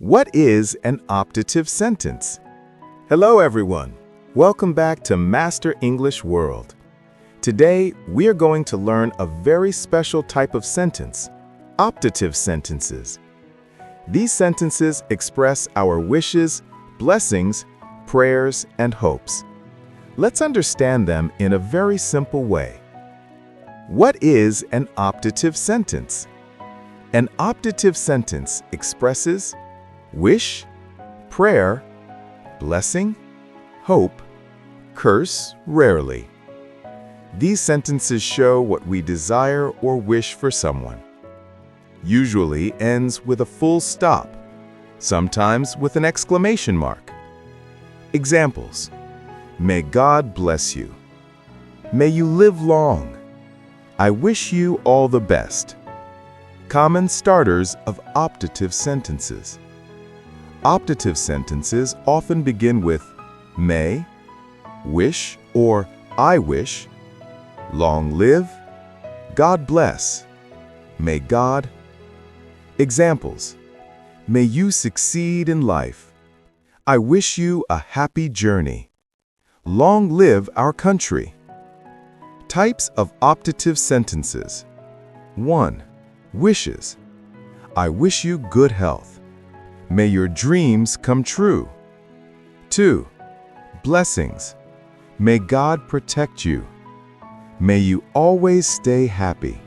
What is an optative sentence? Hello everyone. Welcome back to Master English World. Today, we are going to learn a very special type of sentence, optative sentences. These sentences express our wishes, blessings, prayers, and hopes. Let's understand them in a very simple way. What is an optative sentence? An optative sentence expresses wish, prayer, blessing, hope, curse rarely. These sentences show what we desire or wish for someone. Usually ends with a full stop, sometimes with an exclamation mark. Examples: May God bless you. May you live long. I wish you all the best. Common starters of optative sentences. Optative sentences often begin with may, wish or I wish, long live, God bless, may God. Examples: May you succeed in life. I wish you a happy journey. Long live our country. Types of optative sentences. 1. Wishes. I wish you good health. May your dreams come true. 2. Blessings. May God protect you. May you always stay happy.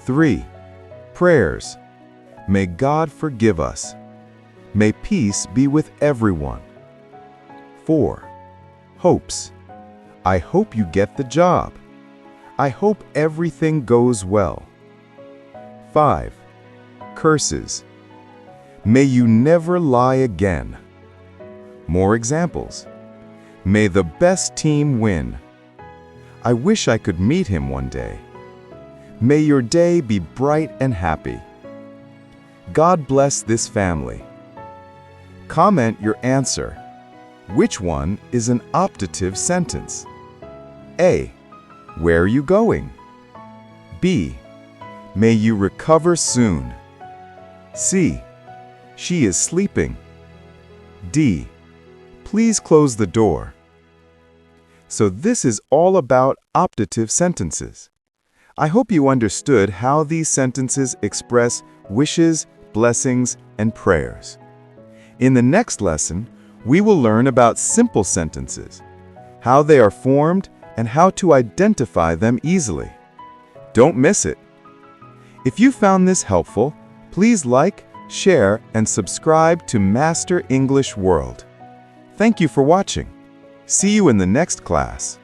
3. Prayers. May God forgive us. May peace be with everyone. 4. Hopes. I hope you get the job. I hope everything goes well. 5. Curses. May you never lie again. More examples. May the best team win. I wish I could meet him one day. May your day be bright and happy. God bless this family. Comment your answer. Which one is an optative sentence? A. Where are you going? B. May you recover soon. C. She is sleeping. D. Please close the door. So this is all about optative sentences. I hope you understood how these sentences express wishes, blessings, and prayers. In the next lesson, we will learn about simple sentences, how they are formed, and how to identify them easily. Don't miss it. If you found this helpful, please like, share, and subscribe to Master English World. Thank you for watching. See you in the next class.